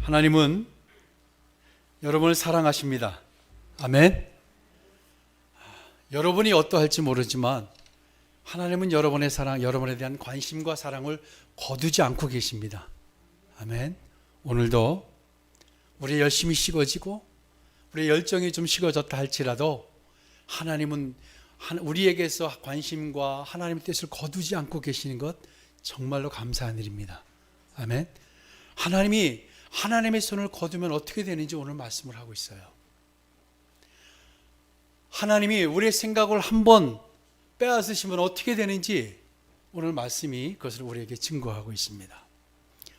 하나님은 여러분을 사랑하십니다. 아멘. 여러분이 어떠할지 모르지만 하나님은 여러분의 사랑, 여러분에 대한 관심과 사랑을 거두지 않고 계십니다. 아멘. 오늘도 우리 열심히 식어지고 우리의 열정이 좀 식어졌다 할지라도 하나님은 우리에게서 관심과 하나님의 뜻을 거두지 않고 계시는 것 정말로 감사한 일입니다. 아멘. 하나님이 하나님의 손을 거두면 어떻게 되는지 오늘 말씀을 하고 있어요. 하나님이 우리의 생각을 한번 빼앗으시면 어떻게 되는지 오늘 말씀이 그것을 우리에게 증거하고 있습니다.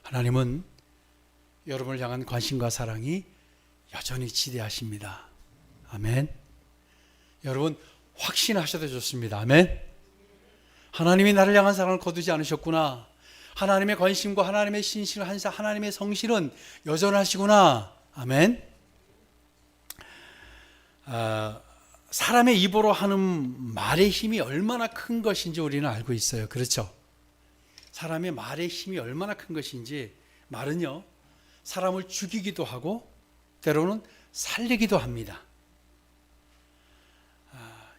하나님은 여러분을 향한 관심과 사랑이 여전히 지대하십니다. 아멘. 여러분 확신하셔도 좋습니다. 아멘. 하나님이 나를 향한 사랑을 거두지 않으셨구나. 하나님의 관심과 하나님의 신실, 하나님의 성실은 여전하시구나. 아멘. 사람의 입으로 하는 말의 힘이 얼마나 큰 것인지 우리는 알고 있어요. 그렇죠? 사람의 말의 힘이 얼마나 큰 것인지, 말은요 사람을 죽이기도 하고 때로는 살리기도 합니다.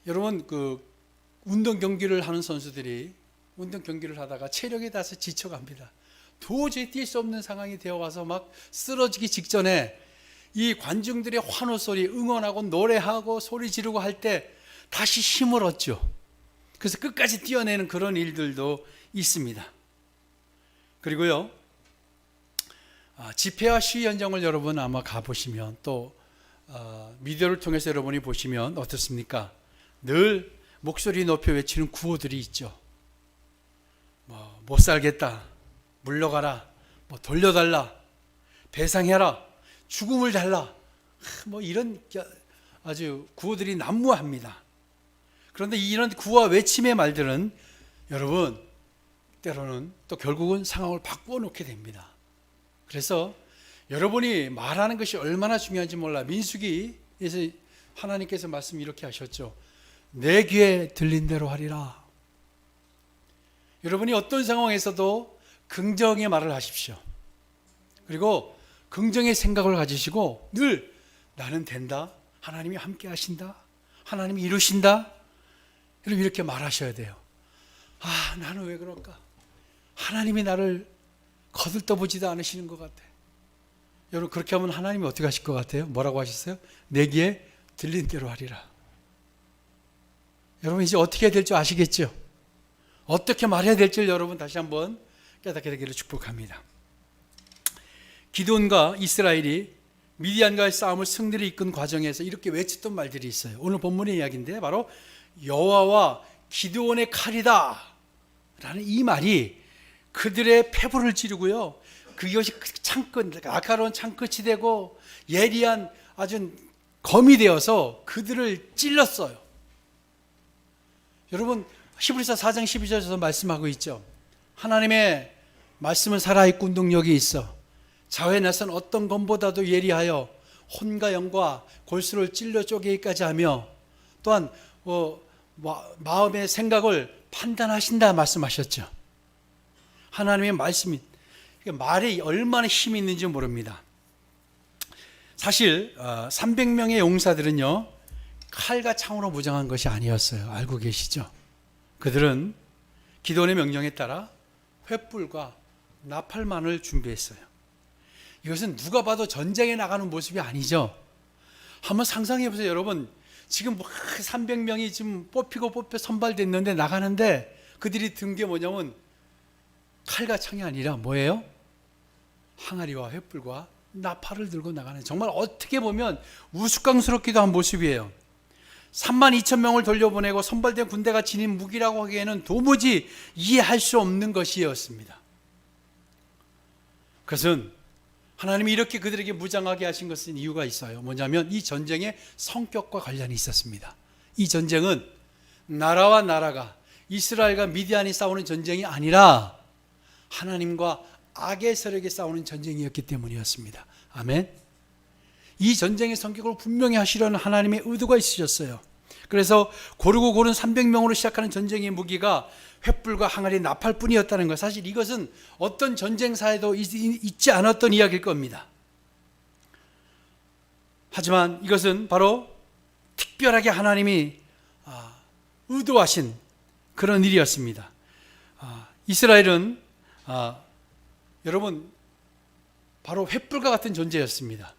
여러분 운동 경기를 하는 선수들이 운동 경기를 하다가 체력이 다서 지쳐갑니다. 도저히 뛸 수 없는 상황이 되어와서 막 쓰러지기 직전에 이 관중들의 환호 소리, 응원하고 노래하고 소리 지르고 할 때 다시 힘을 얻죠. 그래서 끝까지 뛰어내는 그런 일들도 있습니다. 그리고요, 집회와 시위 현장을 여러분 아마 가보시면 또 미디어를 통해서 여러분이 보시면 어떻습니까? 늘 목소리 높여 외치는 구호들이 있죠. 못 살겠다, 물러가라, 돌려달라, 배상해라, 죽음을 달라, 이런 아주 구호들이 난무합니다. 그런데 이런 구호와 외침의 말들은 여러분 때로는 또 결국은 상황을 바꾸어 놓게 됩니다. 그래서 여러분이 말하는 것이 얼마나 중요한지 몰라. 민수기에서 하나님께서 말씀 이렇게 하셨죠. 내 귀에 들린 대로 하리라. 여러분이 어떤 상황에서도 긍정의 말을 하십시오. 그리고 긍정의 생각을 가지시고 늘 나는 된다, 하나님이 함께 하신다, 하나님이 이루신다, 여러분 이렇게 말하셔야 돼요. 나는 왜 그럴까? 하나님이 나를 거들떠보지도 않으시는 것 같아. 여러분 그렇게 하면 하나님이 어떻게 하실 것 같아요? 뭐라고 하셨어요? 내 귀에 들린 대로 하리라. 여러분 이제 어떻게 해야 될지 아시겠죠? 어떻게 말해야 될지 여러분 다시 한번 깨닫게 되기를 축복합니다. 기드온과 이스라엘이 미디안과의 싸움을 승리를 이끈 과정에서 이렇게 외쳤던 말들이 있어요. 오늘 본문의 이야기인데 바로 여호와와 기드온의 칼이다 라는 이 말이 그들의 패부를 찌르고요, 그것이 창끝, 날카로운 창끝이 되고 예리한 아주 검이 되어서 그들을 찔렀어요. 여러분 히브리서 4장 12절에서 말씀하고 있죠. 하나님의 말씀은 살아있고 운동력이 있어 자회에 나선 어떤 검보다도 예리하여 혼과 영과 골수를 찔러 쪼개기까지 하며 또한 마음의 생각을 판단하신다 말씀하셨죠. 하나님의 말씀이, 말이 얼마나 힘이 있는지 모릅니다. 사실 300명의 용사들은요 칼과 창으로 무장한 것이 아니었어요. 알고 계시죠? 그들은 기드온의 명령에 따라 횃불과 나팔만을 준비했어요. 이것은 누가 봐도 전쟁에 나가는 모습이 아니죠. 한번 상상해 보세요. 여러분 지금 300명이 지금 뽑혀 선발됐는데 나가는데 그들이 든 게 뭐냐면 칼과 창이 아니라 뭐예요? 항아리와 횃불과 나팔을 들고 나가는, 정말 어떻게 보면 우스꽝스럽기도 한 모습이에요. 32,000명을 돌려보내고 선발된 군대가 지닌 무기라고 하기에는 도무지 이해할 수 없는 것이었습니다. 그것은 하나님이 이렇게 그들에게 무장하게 하신 것은 이유가 있어요. 뭐냐면 이 전쟁의 성격과 관련이 있었습니다. 이 전쟁은 나라와 나라가, 이스라엘과 미디안이 싸우는 전쟁이 아니라 하나님과 악의 세력이 싸우는 전쟁이었기 때문이었습니다. 아멘. 이 전쟁의 성격을 분명히 하시려는 하나님의 의도가 있으셨어요. 그래서 고르고 고른 300명으로 시작하는 전쟁의 무기가 횃불과 항아리, 나팔뿐이었다는 것, 사실 이것은 어떤 전쟁사에도 있지 않았던 이야기일 겁니다. 하지만 이것은 바로 특별하게 하나님이 의도하신 그런 일이었습니다. 이스라엘은 여러분 바로 횃불과 같은 존재였습니다.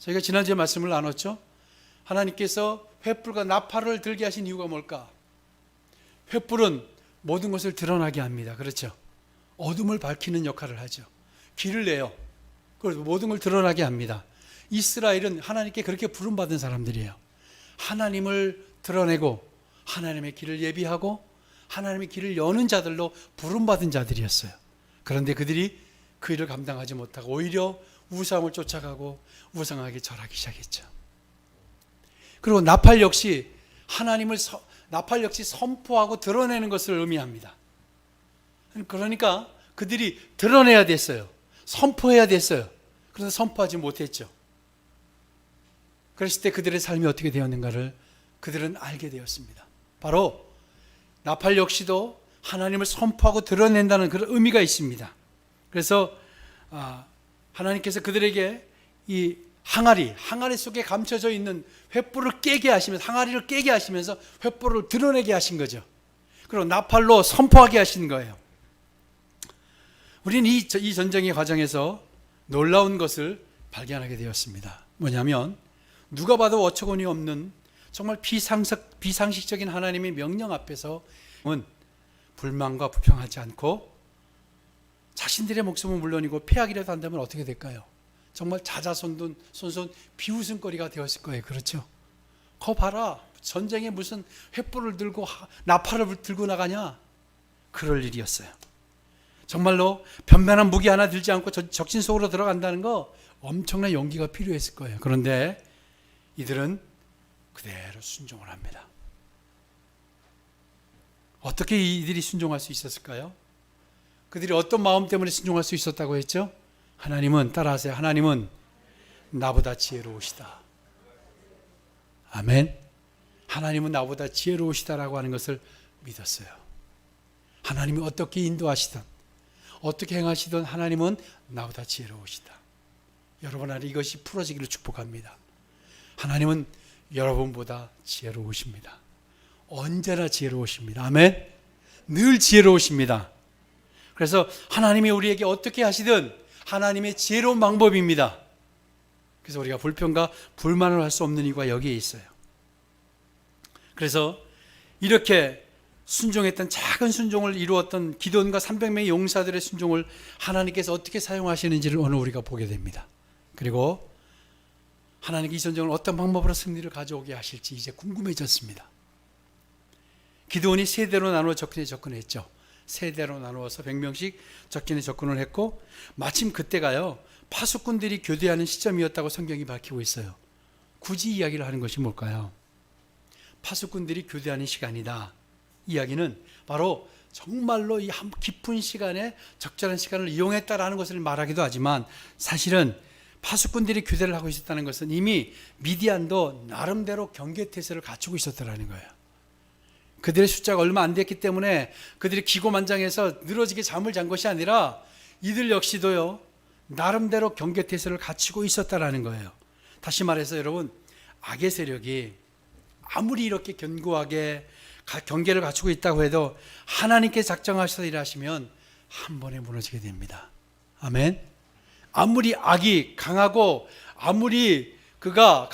저희가 지난주에 말씀을 나눴죠. 하나님께서 횃불과 나팔을 들게 하신 이유가 뭘까? 횃불은 모든 것을 드러나게 합니다. 그렇죠? 어둠을 밝히는 역할을 하죠. 길을 내요. 그래서 모든 걸 드러나게 합니다. 이스라엘은 하나님께 그렇게 부름받은 사람들이에요. 하나님을 드러내고 하나님의 길을 예비하고 하나님의 길을 여는 자들로 부름받은 자들이었어요. 그런데 그들이 그 일을 감당하지 못하고 오히려 우상을 쫓아가고 우상에게 절하기 시작했죠. 그리고 나팔 역시 선포하고 드러내는 것을 의미합니다. 그러니까 그들이 드러내야 됐어요. 선포해야 됐어요. 그래서 선포하지 못했죠. 그랬을 때 그들의 삶이 어떻게 되었는가를 그들은 알게 되었습니다. 바로 나팔 역시도 하나님을 선포하고 드러낸다는 그런 의미가 있습니다. 그래서 하나님께서 그들에게 이 항아리 속에 감춰져 있는 횃불을 깨게 하시면서 항아리를 깨게 하시면서 횃불을 드러내게 하신 거죠. 그리고 나팔로 선포하게 하신 거예요. 우리는 이 전쟁의 과정에서 놀라운 것을 발견하게 되었습니다. 뭐냐면 누가 봐도 어처구니 없는 정말 비상식적인 하나님의 명령 앞에서 불만과 불평하지 않고 자신들의 목숨은 물론이고 패하기라도 한다면 어떻게 될까요? 정말 자자손손 비웃음거리가 되었을 거예요. 그렇죠? 거 봐라. 전쟁에 무슨 횃불을 들고 나팔을 들고 나가냐? 그럴 일이었어요. 정말로 변변한 무기 하나 들지 않고 적신 속으로 들어간다는 거 엄청난 용기가 필요했을 거예요. 그런데 이들은 그대로 순종을 합니다. 어떻게 이들이 순종할 수 있었을까요? 그들이 어떤 마음 때문에 순종할 수 있었다고 했죠? 하나님은, 따라하세요. 하나님은 나보다 지혜로우시다. 아멘. 하나님은 나보다 지혜로우시다라고 하는 것을 믿었어요. 하나님이 어떻게 인도하시든 어떻게 행하시든 하나님은 나보다 지혜로우시다. 여러분 안에 이것이 풀어지기를 축복합니다. 하나님은 여러분보다 지혜로우십니다. 언제나 지혜로우십니다. 아멘. 늘 지혜로우십니다. 그래서 하나님이 우리에게 어떻게 하시든 하나님의 지혜로운 방법입니다. 그래서 우리가 불평과 불만을 할 수 없는 이유가 여기에 있어요. 그래서 이렇게 순종했던 작은 순종을 이루었던 기드온과 300명의 용사들의 순종을 하나님께서 어떻게 사용하시는지를 오늘 우리가 보게 됩니다. 그리고 하나님께 이 전쟁을 어떤 방법으로 승리를 가져오게 하실지 이제 궁금해졌습니다. 기드온이 세대로 나누어 적군에 접근했죠. 세대로 나누어서 100명씩 적군에 접근을 했고 마침 그때가요 파수꾼들이 교대하는 시점이었다고 성경이 밝히고 있어요. 굳이 이야기를 하는 것이 뭘까요? 파수꾼들이 교대하는 시간이다. 이야기는 바로 정말로 이 깊은 시간에 적절한 시간을 이용했다라는 것을 말하기도 하지만 사실은 파수꾼들이 교대를 하고 있었다는 것은 이미 미디안도 나름대로 경계태세를 갖추고 있었다는 거예요. 그들의 숫자가 얼마 안 됐기 때문에 그들이 기고만장해서 늘어지게 잠을 잔 것이 아니라 이들 역시도요 나름대로 경계태세를 갖추고 있었다는 거예요. 다시 말해서 여러분 악의 세력이 아무리 이렇게 견고하게 경계를 갖추고 있다고 해도 하나님께 작정하셔서 일하시면 한 번에 무너지게 됩니다. 아멘. 아무리 악이 강하고 아무리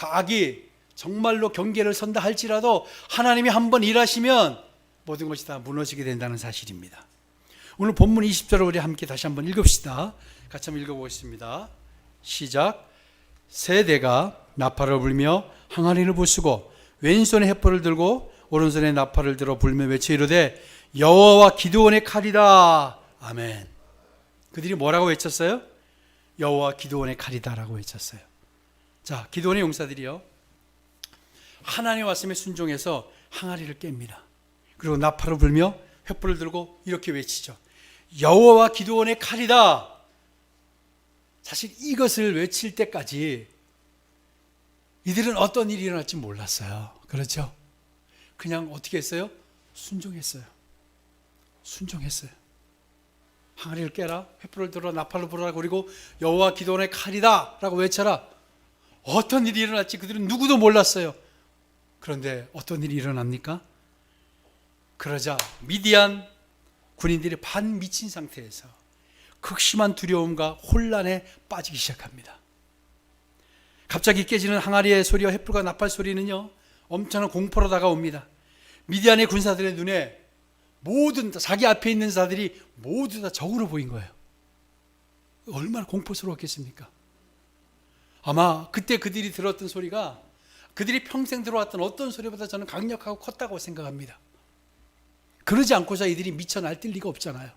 악이 정말로 경계를 선다 할지라도 하나님이 한 번 일하시면 모든 것이 다 무너지게 된다는 사실입니다. 오늘 본문 20절을 우리 함께 다시 한번 읽읍시다. 같이 한번 읽어보겠습니다. 시작. 세대가 나팔을 불며 항아리를 부수고 왼손에 횃불을 들고 오른손에 나팔을 들어 불며 외쳐 이르되 여호와와 기드온의 칼이다. 아멘. 그들이 뭐라고 외쳤어요? 여호와 기드온의 칼이다라고 외쳤어요. 자, 기드온의 용사들이요 하나님의 말씀에 순종해서 항아리를 깹니다. 그리고 나팔을 불며 횃불을 들고 이렇게 외치죠. 여호와 기드온의 칼이다. 사실 이것을 외칠 때까지 이들은 어떤 일이 일어날지 몰랐어요. 그렇죠? 그냥 어떻게 했어요? 순종했어요. 항아리를 깨라, 횃불을 들어 나팔을 불어라, 그리고 여호와 기드온의 칼이다 라고 외쳐라. 어떤 일이 일어날지 그들은 누구도 몰랐어요. 그런데 어떤 일이 일어납니까? 그러자 미디안 군인들이 반 미친 상태에서 극심한 두려움과 혼란에 빠지기 시작합니다. 갑자기 깨지는 항아리의 소리와 횃불과 나팔 소리는요, 엄청난 공포로 다가옵니다. 미디안의 군사들의 눈에 모든 자기 앞에 있는 자들이 모두 다 적으로 보인 거예요. 얼마나 공포스러웠겠습니까? 아마 그때 그들이 들었던 소리가 그들이 평생 들어왔던 어떤 소리보다 저는 강력하고 컸다고 생각합니다. 그러지 않고서 이들이 미쳐 날뛸 리가 없잖아요.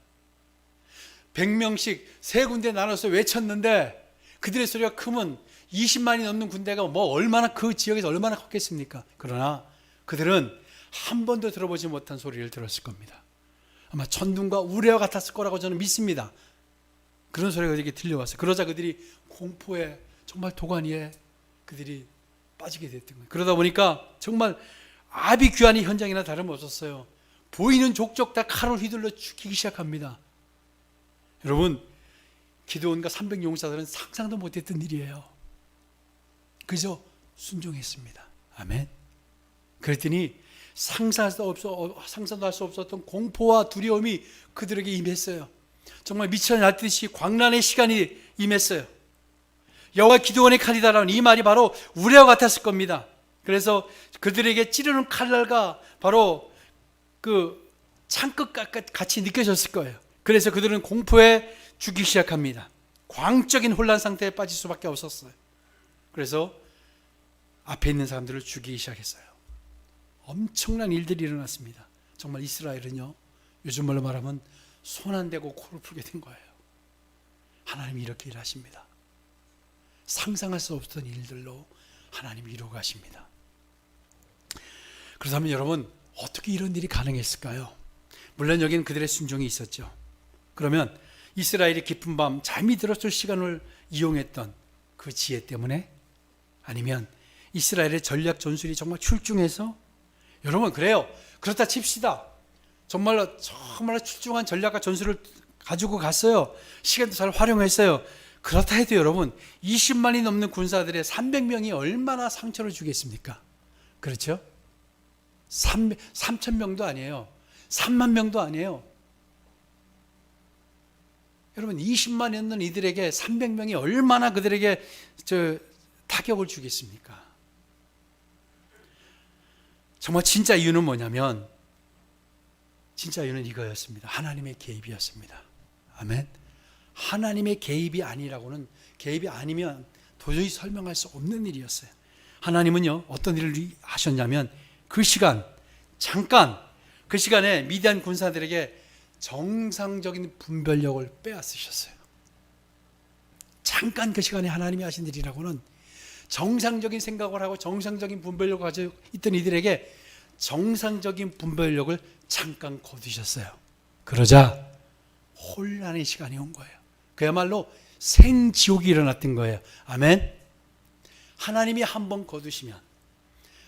100명씩 세 군데 나눠서 외쳤는데 그들의 소리가 크면 20만이 넘는 군대가 얼마나 그 지역에서 얼마나 컸겠습니까? 그러나 그들은 한 번도 들어보지 못한 소리를 들었을 겁니다. 아마 천둥과 우레와 같았을 거라고 저는 믿습니다. 그런 소리가 그들에게 들려왔어요. 그러자 그들이 공포에 정말 도가니에 그들이 빠지게 됐던 거예요. 그러다 보니까 정말 아비규환이 현장이나 다름없었어요. 보이는 족족 다 칼을 휘둘러 죽이기 시작합니다. 여러분, 기드온과 300용사들은 상상도 못했던 일이에요. 그저 순종했습니다. 아멘. 그랬더니 상상도 할 수 없었던 공포와 두려움이 그들에게 임했어요. 정말 미쳐 날뛰듯이 광란의 시간이 임했어요. 여호와 기드온의 칼이다라는 이 말이 바로 우레와 같았을 겁니다. 그래서 그들에게 찌르는 칼날과 바로 그 창끝 같이 느껴졌을 거예요. 그래서 그들은 공포에 죽기 시작합니다. 광적인 혼란 상태에 빠질 수밖에 없었어요. 그래서 앞에 있는 사람들을 죽이기 시작했어요. 엄청난 일들이 일어났습니다. 정말 이스라엘은요, 요즘 말로 말하면 손 안 대고 코를 풀게 된 거예요. 하나님이 이렇게 일하십니다. 상상할 수 없던 일들로 하나님이 이루어 가십니다. 그렇다면 여러분, 어떻게 이런 일이 가능했을까요? 물론 여기는 그들의 순종이 있었죠. 그러면 이스라엘이 깊은 밤 잠이 들었을 시간을 이용했던 그 지혜 때문에, 아니면 이스라엘의 전략 전술이 정말 출중해서, 여러분 그래요. 그렇다 칩시다. 정말로 출중한 전략과 전술을 가지고 갔어요. 시간도 잘 활용했어요. 그렇다 해도 여러분, 20만이 넘는 군사들의 300명이 얼마나 상처를 주겠습니까? 그렇죠? 3,000명도 아니에요. 3만 명도 아니에요. 여러분, 20만이 넘는 이들에게 300명이 얼마나 그들에게 타격을 주겠습니까? 정말 진짜 이유는 뭐냐면, 진짜 이유는 이거였습니다. 하나님의 개입이었습니다. 아멘. 하나님의 개입이 아니면 도저히 설명할 수 없는 일이었어요. 하나님은요, 어떤 일을 하셨냐면, 그 시간에 미디안 군사들에게 정상적인 분별력을 빼앗으셨어요. 잠깐 그 시간에 하나님이 하신 일이라고는 정상적인 생각을 하고 정상적인 분별력을 가지고 있던 이들에게 정상적인 분별력을 잠깐 거두셨어요. 그러자 혼란의 시간이 온 거예요. 그야말로 생지옥이 일어났던 거예요. 아멘. 하나님이 한번 거두시면,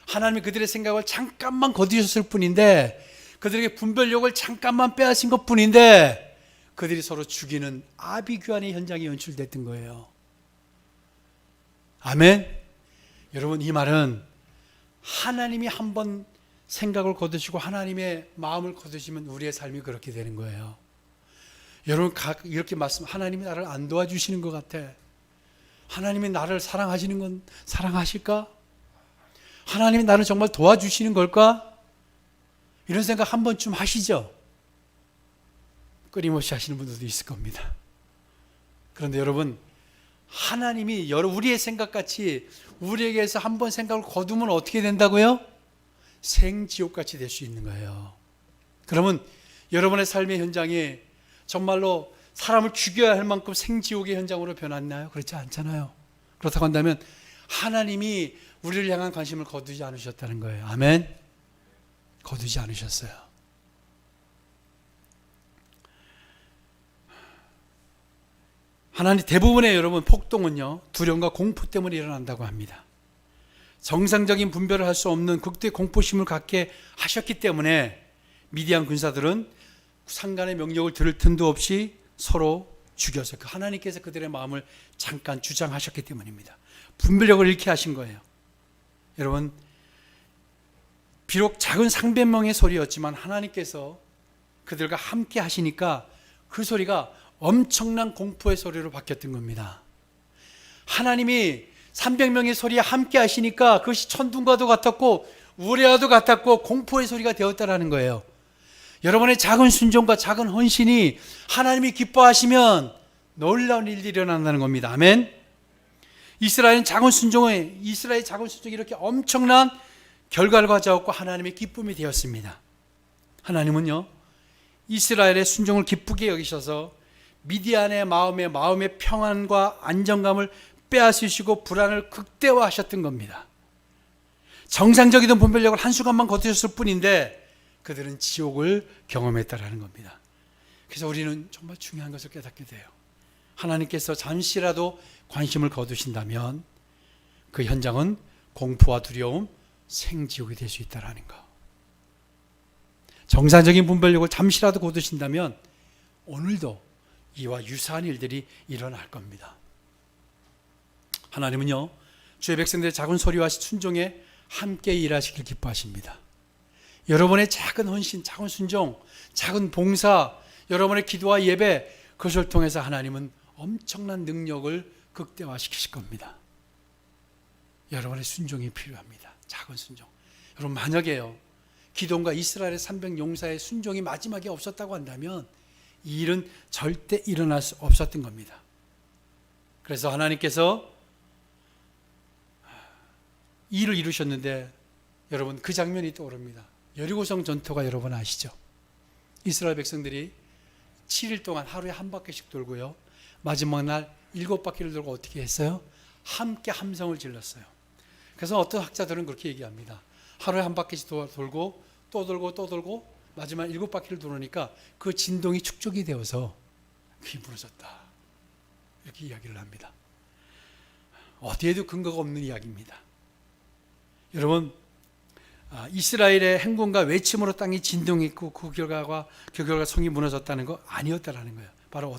하나님이 그들의 생각을 잠깐만 거두셨을 뿐인데, 그들에게 분별력을 잠깐만 빼앗은 것 뿐인데, 그들이 서로 죽이는 아비규환의 현장이 연출됐던 거예요. 아멘. 여러분, 이 말은 하나님이 한번 생각을 거두시고 하나님의 마음을 거두시면 우리의 삶이 그렇게 되는 거예요. 여러분, 이렇게 하나님이 나를 안 도와주시는 것 같아. 하나님이 나를 사랑하시는 건 사랑하실까? 하나님이 나를 정말 도와주시는 걸까? 이런 생각 한 번쯤 하시죠? 끊임없이 하시는 분들도 있을 겁니다. 그런데 여러분, 하나님이 우리의 생각같이 우리에게서 한 번 생각을 거두면 어떻게 된다고요? 생지옥같이 될 수 있는 거예요. 그러면 여러분의 삶의 현장이 정말로 사람을 죽여야 할 만큼 생지옥의 현장으로 변했나요? 그렇지 않잖아요. 그렇다고 한다면 하나님이 우리를 향한 관심을 거두지 않으셨다는 거예요. 아멘. 거두지 않으셨어요. 하나님, 대부분의 여러분 폭동은요, 두려움과 공포 때문에 일어난다고 합니다. 정상적인 분별을 할 수 없는 극도의 공포심을 갖게 하셨기 때문에 미디안 군사들은 상관의 명령을 들을 틈도 없이 서로 죽여서 그 하나님께서 그들의 마음을 잠깐 주장하셨기 때문입니다. 분별력을 잃게 하신 거예요. 여러분, 비록 작은 상변명의 소리였지만 하나님께서 그들과 함께 하시니까 그 소리가 엄청난 공포의 소리로 바뀌었던 겁니다. 하나님이 300명의 소리에 함께 하시니까 그것이 천둥과도 같았고 우레와도 같았고 공포의 소리가 되었다라는 거예요. 여러분의 작은 순종과 작은 헌신이 하나님이 기뻐하시면 놀라운 일이 일어난다는 겁니다. 아멘. 이스라엘의 작은 순종이 이렇게 엄청난 결과를 가져왔고 하나님의 기쁨이 되었습니다. 하나님은요, 이스라엘의 순종을 기쁘게 여기셔서 미디안의 마음의 평안과 안정감을 빼앗으시고 불안을 극대화하셨던 겁니다. 정상적이던 분별력을 한순간만 거두셨을 뿐인데 그들은 지옥을 경험했다라는 겁니다. 그래서 우리는 정말 중요한 것을 깨닫게 돼요. 하나님께서 잠시라도 관심을 거두신다면 그 현장은 공포와 두려움, 생지옥이 될 수 있다는 거. 정상적인 분별력을 잠시라도 거두신다면 오늘도 이와 유사한 일들이 일어날 겁니다. 하나님은요, 주의 백성들의 작은 소리와 순종에 함께 일하시길 기뻐하십니다. 여러분의 작은 헌신, 작은 순종, 작은 봉사, 여러분의 기도와 예배, 그것을 통해서 하나님은 엄청난 능력을 극대화시키실 겁니다. 여러분의 순종이 필요합니다. 작은 순종. 여러분, 만약에요, 기돔과 이스라엘의 300 용사의 순종이 마지막에 없었다고 한다면 이 일은 절대 일어날 수 없었던 겁니다. 그래서 하나님께서 이 일을 이루셨는데 여러분, 그 장면이 떠오릅니다. 여리고성 전투가 여러분 아시죠? 이스라엘 백성들이 7일 동안 하루에 한 바퀴씩 돌고요, 마지막 날 7바퀴를 돌고 어떻게 했어요? 함께 함성을 질렀어요. 그래서 어떤 학자들은 그렇게 얘기합니다. 하루에 한 바퀴씩 돌고 또 돌고 또 돌고 마지막 7바퀴를 도르니까 그 진동이 축적이 되어서 그게 무너졌다, 이렇게 이야기를 합니다. 어디에도 근거가 없는 이야기입니다. 여러분, 이스라엘의 행군과 외침으로 땅이 진동했고 그 결과 성이 무너졌다는 거 아니었다라는 거예요. 바로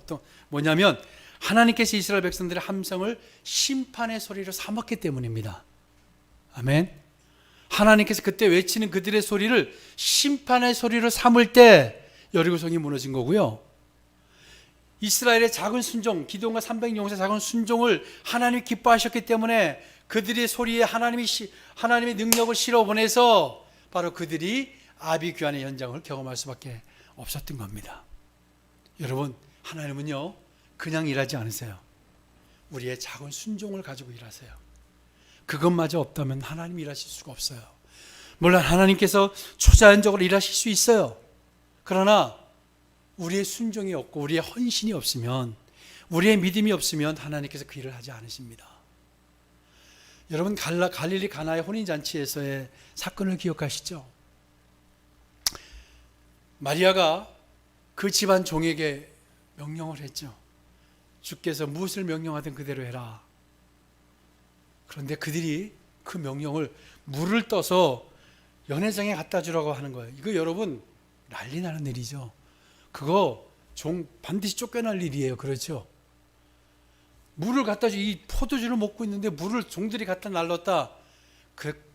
뭐냐면 하나님께서 이스라엘 백성들의 함성을 심판의 소리로 삼았기 때문입니다. 아멘. 하나님께서 그때 외치는 그들의 소리를 심판의 소리로 삼을 때 여리고성이 무너진 거고요, 이스라엘의 작은 순종, 기드온과 300 용사의 작은 순종을 하나님이 기뻐하셨기 때문에 그들의 소리에 하나님의 능력을 실어 보내서 바로 그들이 아비규환의 현장을 경험할 수밖에 없었던 겁니다. 여러분, 하나님은요, 그냥 일하지 않으세요. 우리의 작은 순종을 가지고 일하세요. 그것마저 없다면 하나님 일하실 수가 없어요. 물론 하나님께서 초자연적으로 일하실 수 있어요. 그러나 우리의 순종이 없고 우리의 헌신이 없으면, 우리의 믿음이 없으면 하나님께서 그 일을 하지 않으십니다. 여러분, 갈릴리 가나의 혼인잔치에서의 사건을 기억하시죠? 마리아가 그 집안 종에게 명령을 했죠. 주께서 무엇을 명령하든 그대로 해라. 그런데 그들이 그 명령을 물을 떠서 연회장에 갖다 주라고 하는 거예요. 이거 여러분 난리 나는 일이죠. 그거 반드시 쫓겨날 일이에요. 그렇죠? 물을 갖다 이 포도주를 먹고 있는데 물을 종들이 갖다 날렸다.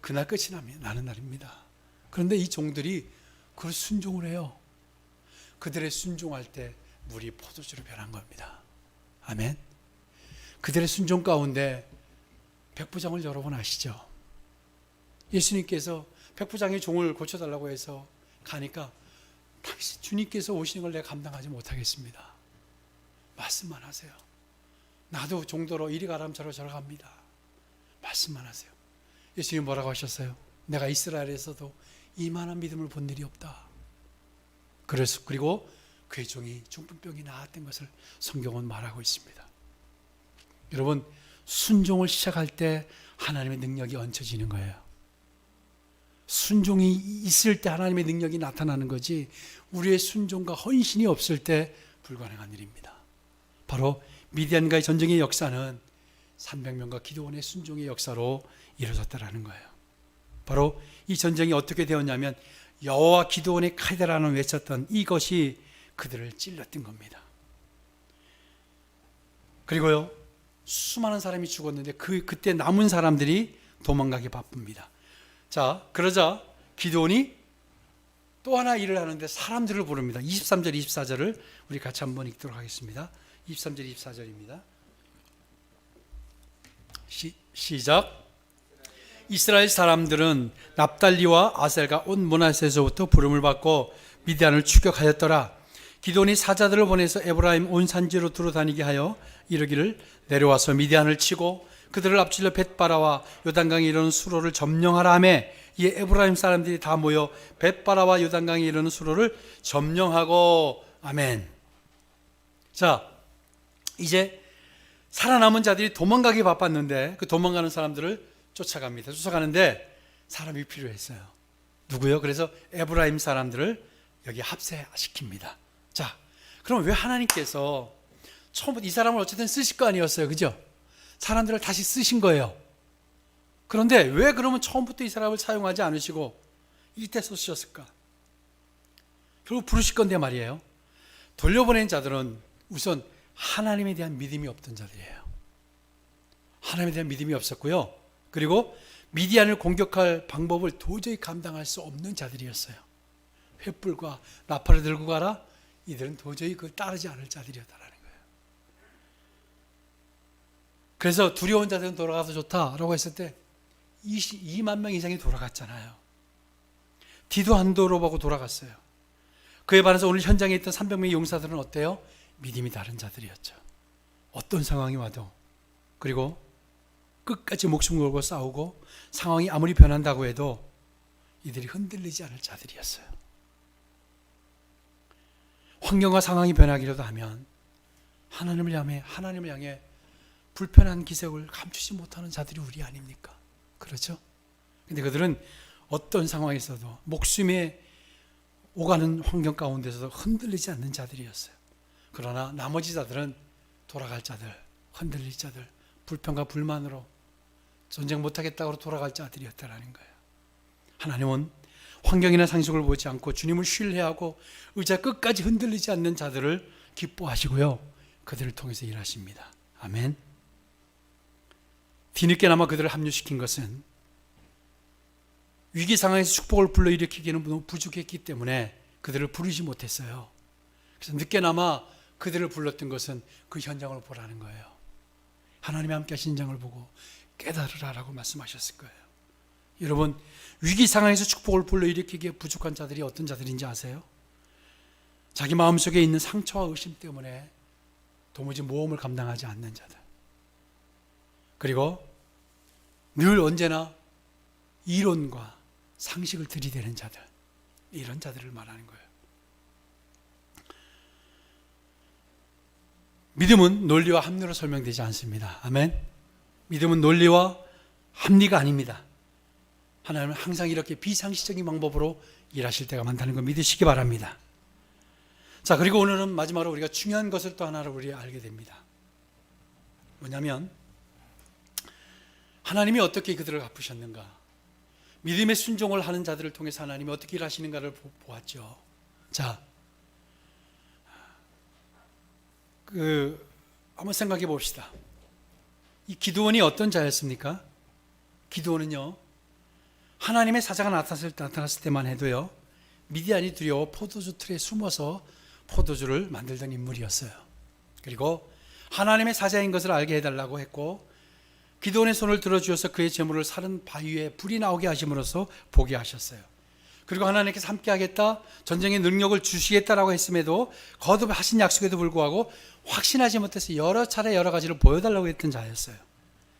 그날 끝이 나는 날입니다. 그런데 이 종들이 그걸 순종을 해요. 그들의 순종할 때 물이 포도주로 변한 겁니다. 아멘. 그들의 순종 가운데 백부장을 여러분 아시죠? 예수님께서 백부장의 종을 고쳐달라고 해서 가니까 당신 주님께서 오시는 걸 내가 감당하지 못하겠습니다. 말씀만 하세요. 나도 종도로 이리 가라면 저로 갑니다. 말씀만 하세요. 예수님 뭐라고 하셨어요? 내가 이스라엘에서도 이만한 믿음을 본 일이 없다. 그리고 그의 종이 중풍병이 나았던 것을 성경은 말하고 있습니다. 여러분, 순종을 시작할 때 하나님의 능력이 얹혀지는 거예요. 순종이 있을 때 하나님의 능력이 나타나는 거지, 우리의 순종과 헌신이 없을 때 불가능한 일입니다. 바로 미디안과의 전쟁의 역사는 300명과 기드온의 순종의 역사로 이루어졌다라는 거예요. 바로 이 전쟁이 어떻게 되었냐면 여호와 기드온의 칼이라는 외쳤던 이것이 그들을 찔렀던 겁니다. 그리고요, 수많은 사람이 죽었는데 그때 남은 사람들이 도망가기 바쁩니다. 자, 그러자 기드온이 또 하나 일을 하는데 사람들을 부릅니다. 23절, 24절을 우리 같이 한번 읽도록 하겠습니다. 23절, 24절입니다. 시작. 이스라엘 사람들은 납달리와 아셀과 온 므낫세에서부터 부름을 받고 미디안을 추격하였더라. 기드온이 사자들을 보내서 에브라임 온 산지로 두루다니게 하여 이르기를 내려와서 미디안을 치고 그들을 앞질러 벳바라와 요단강에 이르는 수로를 점령하라 하며, 이에 에브라임 사람들이 다 모여 벳바라와 요단강에 이르는 수로를 점령하고. 아멘. 자, 이제 살아남은 자들이 도망가기 바빴는데 그 도망가는 사람들을 쫓아갑니다. 쫓아가는데 사람이 필요했어요. 누구요? 그래서 에브라임 사람들을 여기 합세시킵니다. 자, 그럼 왜 하나님께서 처음부터 이 사람을 어쨌든 쓰실 거 아니었어요, 그죠? 사람들을 다시 쓰신 거예요. 그런데 왜 그러면 처음부터 이 사람을 사용하지 않으시고 이때 쓰셨을까? 결국 부르실 건데 말이에요. 돌려보낸 자들은 우선 하나님에 대한 믿음이 없던 자들이에요. 하나님에 대한 믿음이 없었고요. 그리고 미디안을 공격할 방법을 도저히 감당할 수 없는 자들이었어요. 횃불과 나팔을 들고 가라? 이들은 도저히 그걸 따르지 않을 자들이었다라는 거예요. 그래서 두려운 자들은 돌아가서 좋다라고 했을 때 22만 명 이상이 돌아갔잖아요. 뒤도 안 돌아보고 돌아갔어요. 그에 반해서 오늘 현장에 있던 300명의 용사들은 어때요? 믿음이 다른 자들이었죠. 어떤 상황이 와도, 그리고 끝까지 목숨 걸고 싸우고 상황이 아무리 변한다고 해도 이들이 흔들리지 않을 자들이었어요. 환경과 상황이 변하기라도 하면 하나님을 향해 불편한 기색을 감추지 못하는 자들이 우리 아닙니까? 그렇죠? 근데 그들은 어떤 상황에서도 목숨에 오가는 환경 가운데서도 흔들리지 않는 자들이었어요. 그러나 나머지 자들은 돌아갈 자들, 흔들릴 자들, 불평과 불만으로 전쟁 못하겠다고 돌아갈 자들이었다라는 거예요. 하나님은 환경이나 상식을 보지 않고 주님을 신뢰하고 의자 끝까지 흔들리지 않는 자들을 기뻐하시고요, 그들을 통해서 일하십니다. 아멘. 뒤늦게나마 그들을 합류시킨 것은 위기 상황에서 축복을 불러일으키기는 너무 부족했기 때문에 그들을 부르지 못했어요. 그래서 늦게나마 그들을 불렀던 것은 그 현장을 보라는 거예요. 하나님이 함께 하신 현장을 보고 깨달으라라고 말씀하셨을 거예요. 여러분, 위기 상황에서 축복을 불러일으키기에 부족한 자들이 어떤 자들인지 아세요? 자기 마음속에 있는 상처와 의심 때문에 도무지 모험을 감당하지 않는 자들, 그리고 늘 언제나 이론과 상식을 들이대는 자들, 이런 자들을 말하는 거예요. 믿음은 논리와 합리로 설명되지 않습니다. 아멘. 믿음은 논리와 합리가 아닙니다. 하나님은 항상 이렇게 비상식적인 방법으로 일하실 때가 많다는 걸 믿으시기 바랍니다. 자, 그리고 오늘은 마지막으로 우리가 중요한 것을 또 하나를 우리 알게 됩니다. 뭐냐면 하나님이 어떻게 그들을 갚으셨는가, 믿음의 순종을 하는 자들을 통해서 하나님이 어떻게 일하시는가를 보았죠. 자, 한번 생각해 봅시다. 이 기드온이 어떤 자였습니까? 기드온은요, 하나님의 사자가 나타났을 때만 해도요, 미디안이 두려워 포도주 틀에 숨어서 포도주를 만들던 인물이었어요. 그리고 하나님의 사자인 것을 알게 해달라고 했고, 기드온의 손을 들어주어서 그의 재물을 사른 바위에 불이 나오게 하심으로써 보게 하셨어요. 그리고 하나님께서 함께 하겠다, 전쟁의 능력을 주시겠다라고 했음에도 거듭하신 약속에도 불구하고 확신하지 못해서 여러 차례 여러 가지를 보여달라고 했던 자였어요.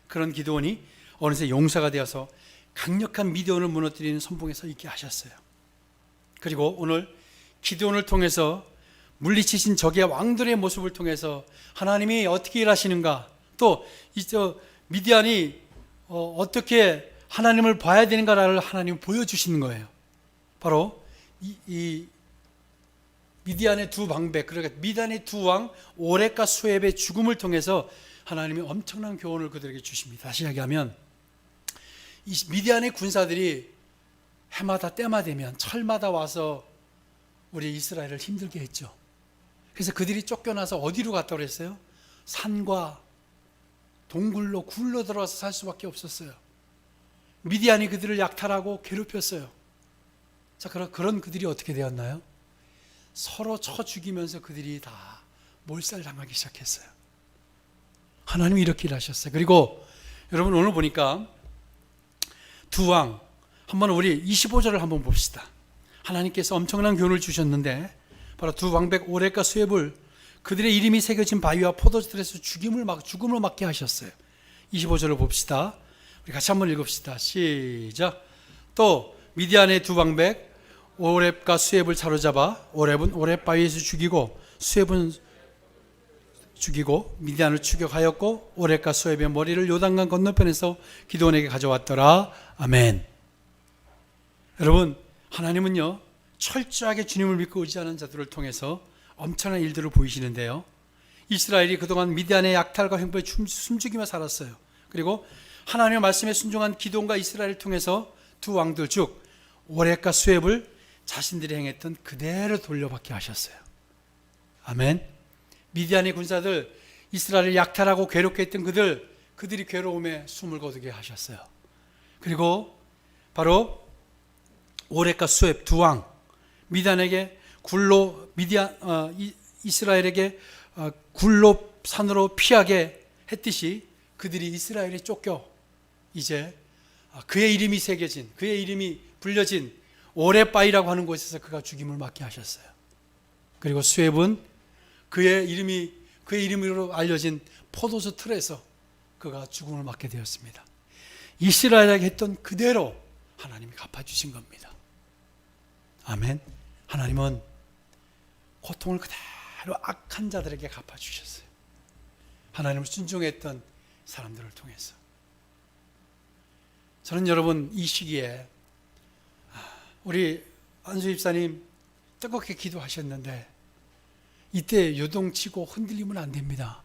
그런 기드온이 어느새 용사가 되어서 강력한 미디안을 무너뜨리는 선봉에 서 있게 하셨어요. 그리고 오늘 기드온을 통해서 물리치신 적의 왕들의 모습을 통해서 하나님이 어떻게 일하시는가, 또 미디안이 어떻게 하나님을 봐야 되는가를 하나님이 보여주시는 거예요. 바로 이 미디안의 두 방백, 그러니까 미디안의 두 왕 오렉과 수앱의 죽음을 통해서 하나님이 엄청난 교훈을 그들에게 주십니다. 다시 이야기하면 이 미디안의 군사들이 해마다 때마 되면 철마다 와서 우리 이스라엘을 힘들게 했죠. 그래서 그들이 쫓겨나서 어디로 갔다고 그랬어요? 산과 동굴로 굴러 들어와서 살 수밖에 없었어요. 미디안이 그들을 약탈하고 괴롭혔어요. 자, 그런 그들이 어떻게 되었나요? 서로 쳐 죽이면서 그들이 다 몰살당하기 시작했어요. 하나님이 이렇게 일하셨어요. 그리고 여러분 오늘 보니까 두 왕, 한번 우리 25절을 한번 봅시다. 하나님께서 엄청난 교훈을 주셨는데 바로 두 왕백 오렙과 수앱을 그들의 이름이 새겨진 바위와 포도주들에서 죽음을 맞게 하셨어요. 25절을 봅시다. 우리 같이 한번 읽읍시다. 시작. 또 미디안의 두 왕백 오렙과 수앱을 사로잡아 오렙은 오렙 바위에서 죽이고 수앱은 죽이고 미디안을 추격하였고 오렙과 수앱의 머리를 요단강 건너편에서 기드온에게 가져왔더라. 아멘. 여러분, 하나님은요 철저하게 주님을 믿고 의지하는 자들을 통해서 엄청난 일들을 보이시는데요, 이스라엘이 그동안 미디안의 약탈과 횡포에 숨죽이며 살았어요. 그리고 하나님의 말씀에 순종한 기드온과 이스라엘을 통해서 두 왕들 즉 오렙과 수앱을 자신들이 행했던 그대로 돌려받게 하셨어요. 아멘. 미디안의 군사들, 이스라엘을 약탈하고 괴롭게 했던 그들이 괴로움에 숨을 거두게 하셨어요. 그리고 바로 오렙과 수앱 두 왕, 미디안에게 이스라엘에게 굴로 산으로 피하게 했듯이 그들이 이스라엘에 쫓겨 이제 그의 이름이 새겨진, 그의 이름이 불려진 오렙 바위라고 하는 곳에서 그가 죽임을 맞게 하셨어요. 그리고 수앱은 그의 이름으로 알려진 포도주 틀에서 그가 죽음을 맞게 되었습니다. 이스라엘에게 했던 그대로 하나님이 갚아주신 겁니다. 아멘. 하나님은 고통을 그대로 악한 자들에게 갚아주셨어요. 하나님을 순종했던 사람들을 통해서. 저는 여러분 이 시기에 우리 안수 집사님 뜨겁게 기도하셨는데 이때 요동치고 흔들리면 안 됩니다.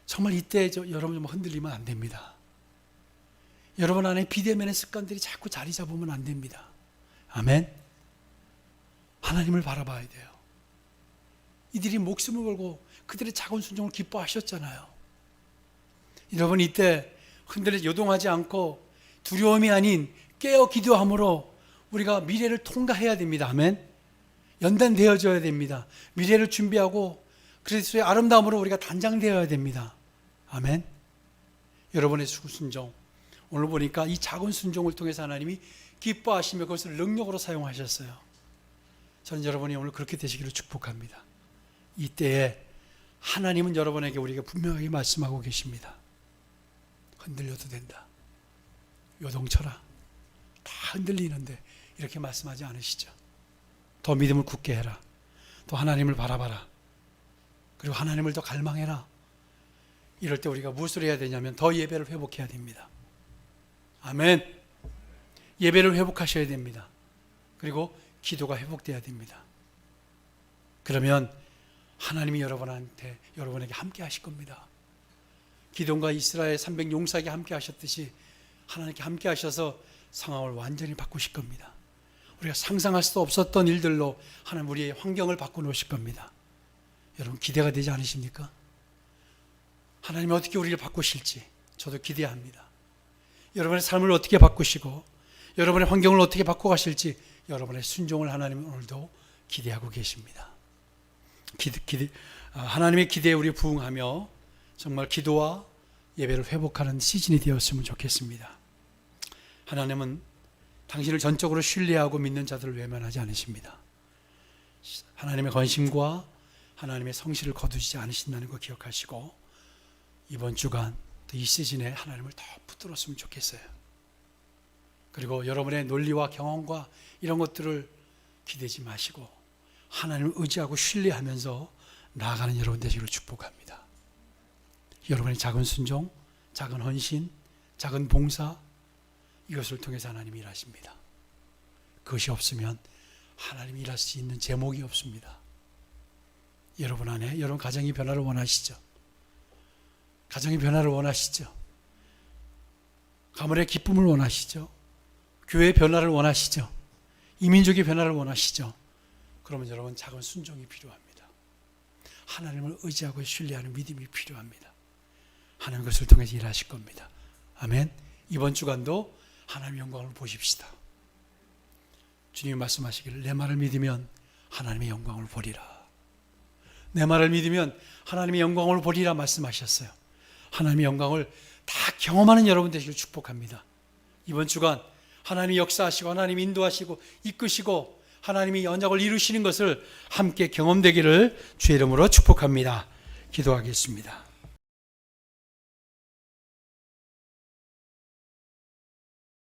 정말 이때 여러분 좀 흔들리면 안 됩니다. 여러분 안에 비대면의 습관들이 자꾸 자리 잡으면 안 됩니다. 아멘. 하나님을 바라봐야 돼요. 이들이 목숨을 걸고 그들의 작은 순종을 기뻐하셨잖아요. 여러분 이때 요동하지 않고 두려움이 아닌 깨어 기도함으로 우리가 미래를 통과해야 됩니다. 아멘. 연단되어져야 됩니다. 미래를 준비하고 그리스도의 아름다움으로 우리가 단장되어야 됩니다. 아멘. 여러분의 순종, 오늘 보니까 이 작은 순종을 통해서 하나님이 기뻐하시며 그것을 능력으로 사용하셨어요. 저는 여러분이 오늘 그렇게 되시기를 축복합니다. 이때에 하나님은 여러분에게 우리에게 분명하게 말씀하고 계십니다. 흔들려도 된다. 요동쳐라. 다 흔들리는데 이렇게 말씀하지 않으시죠? 더 믿음을 굳게 해라. 또 하나님을 바라봐라. 그리고 하나님을 더 갈망해라. 이럴 때 우리가 무엇을 해야 되냐면 더 예배를 회복해야 됩니다. 아멘. 예배를 회복하셔야 됩니다. 그리고 기도가 회복돼야 됩니다. 그러면 하나님이 여러분에게 함께 하실 겁니다. 기드온과 이스라엘 300 용사에게 함께 하셨듯이 하나님께 함께 하셔서 상황을 완전히 바꾸실 겁니다. 우리가 상상할 수도 없었던 일들로 하나님 우리의 환경을 바꿔놓으실 겁니다. 여러분 기대가 되지 않으십니까? 하나님이 어떻게 우리를 바꾸실지 저도 기대합니다. 여러분의 삶을 어떻게 바꾸시고 여러분의 환경을 어떻게 바꿔가실지 여러분의 순종을 하나님은 오늘도 기대하고 계십니다. 하나님의 기대에 우리 부응하며 정말 기도와 예배를 회복하는 시즌이 되었으면 좋겠습니다. 하나님은 당신을 전적으로 신뢰하고 믿는 자들을 외면하지 않으십니다. 하나님의 권심과 하나님의 성실을 거두지 않으신다는 거 기억하시고 이번 주간 또 이 시즌에 하나님을 더 붙들었으면 좋겠어요. 그리고 여러분의 논리와 경험과 이런 것들을 기대지 마시고 하나님을 의지하고 신뢰하면서 나아가는 여러분 되시기를 축복합니다. 여러분의 작은 순종, 작은 헌신, 작은 봉사 이것을 통해서 하나님이 일하십니다. 그것이 없으면 하나님이 일할 수 있는 제목이 없습니다. 여러분 안에 여러분 가정의 변화를 원하시죠? 가정의 변화를 원하시죠? 가문의 기쁨을 원하시죠? 교회의 변화를 원하시죠? 이민족의 변화를 원하시죠? 그러면 여러분 작은 순종이 필요합니다. 하나님을 의지하고 신뢰하는 믿음이 필요합니다. 하나님 그것을 통해서 일하실 겁니다. 아멘. 이번 주간도 하나님의 영광을 보십시다. 주님이 말씀하시기를 내 말을 믿으면 하나님의 영광을 보리라. 내 말을 믿으면 하나님의 영광을 보리라 말씀하셨어요. 하나님의 영광을 다 경험하는 여러분 되시길 축복합니다. 이번 주간 하나님이 역사하시고 하나님이 인도하시고 이끄시고 하나님이 언약을 이루시는 것을 함께 경험되기를 주의 이름으로 축복합니다. 기도하겠습니다.